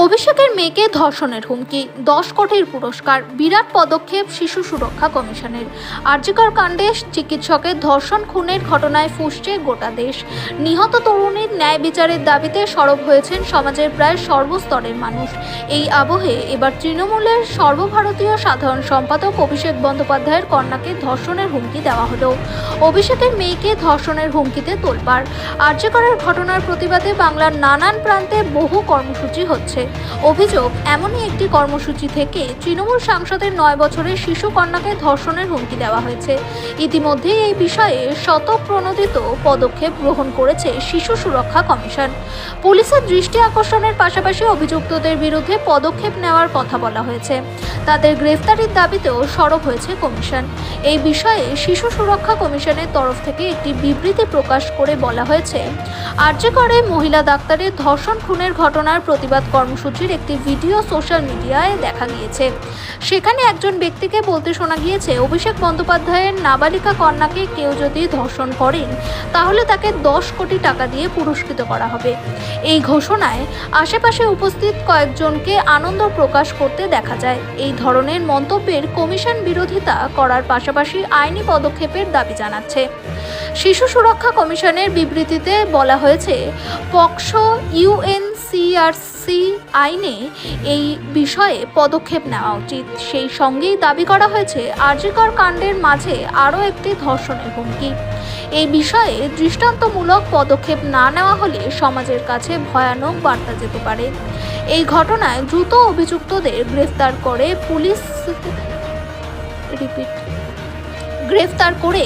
অভিষেকের মেয়েকে ধর্ষণের হুমকি, 10 কোটির পুরস্কার, বিরাট পদক্ষেপ শিশু সুরক্ষা কমিশনের। আরজিকর কাণ্ডে চিকিৎসকের ধর্ষণ খুনের ঘটনায় ফুঁসছে গোটা দেশ। নিহত তরুণীর ন্যায় বিচারের দাবিতে সরব হয়েছেন সমাজের প্রায় সর্বস্তরের মানুষ। এই আবহে এবার তৃণমূলের সর্বভারতীয় সাধারণ সম্পাদক অভিষেক বন্দ্যোপাধ্যায়ের কন্যাকে ধর্ষণের হুমকি দেওয়া হলো। অভিষেকের মেয়েকে ধর্ষণের হুমকিতে তোলপাড়। আরজিকরের ঘটনার প্রতিবাদে বাংলার নানান প্রান্তে বহু কর্মসূচি হচ্ছে। অভিযোগ, এমনই একটি কর্মসূচি থেকে তৃণমূল সাংসদের 9 বছরের শিশু কন্যাকে ধর্ষণের হুমকি দেওয়া হয়েছে। ইতিমধ্যেই এই বিষয়ে শতপ্রণোদিত পদক্ষেপ গ্রহণ করেছে শিশু সুরক্ষা কমিশন। পুলিশের দৃষ্টি আকর্ষণের পাশাপাশি অভিযুক্তদের বিরুদ্ধে পদক্ষেপ নেওয়ার কথা বলা হয়েছে। তাদের গ্রেফতারির দাবিতেও সরব হয়েছে কমিশন। এই বিষয়ে শিশু সুরক্ষা কমিশনের তরফ থেকে একটি বিবৃতি প্রকাশ করে বলা হয়েছে, আরজিকরে মহিলা ডাক্তারের ধর্ষণ খুনের ঘটনার প্রতিবাদ কর্মসূচির একটি ভিডিও সোশ্যাল মিডিয়ায় দেখা গিয়েছে। সেখানে একজন ব্যক্তিকে বলতে শোনা গিয়েছে, অভিষেক বন্দ্যোপাধ্যায়ের নাবালিকা কন্যাকে কেউ যদি ধর্ষণ করেন তাহলে তাকে 10 কোটি টাকা দিয়ে পুরস্কৃত করা হবে। এই ঘোষণায় আশেপাশে উপস্থিত কয়েকজনকে আনন্দ প্রকাশ করতে দেখা যায়। এই ধরনের মন্তব্যের কমিশন বিরোধিতা করার পাশাপাশি আইনি পদক্ষেপের দাবি জানাচ্ছে। শিশু সুরক্ষা কমিশনের বিবৃতিতে বলা হয়েছে, পক্সো ইউএনসিআরসি আইনে এই বিষয়ে পদক্ষেপ নেওয়া উচিত। সেই সঙ্গেই দাবি করা হয়েছে, আরজিকর কাণ্ডের মাঝে আরও একটি ধর্ষণের হুমকি। এই বিষয়ে দৃষ্টান্তমূলক পদক্ষেপ না নেওয়া হলে সমাজের কাছে ভয়ানক বার্তা যেতে পারে। এই ঘটনায় দ্রুত অভিযুক্তদের গ্রেফতার করে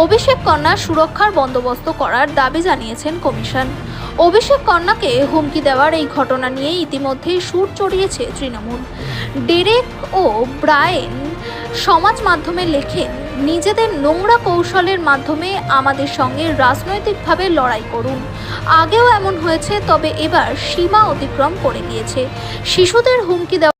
অভিষেক কন্যার সুরক্ষার বন্দোবস্ত করার দাবি জানিয়েছেন কমিশন। অভিষেক কন্যাকে হুমকি দেওয়ার এই ঘটনা নিয়ে ইতিমধ্যেই সুর চড়িয়েছে তৃণমূল। ডেরেক ও ব্রায়েন সমাজ মাধ্যমে লেখেন, নিজেদের নোংরা কৌশলের মাধ্যমে আমাদের সঙ্গে রাজনৈতিকভাবে লড়াই করুন। আগেও এমন হয়েছে, তবে এবার সীমা অতিক্রম করে গিয়েছে। শিশুদের হুমকি দেওয়া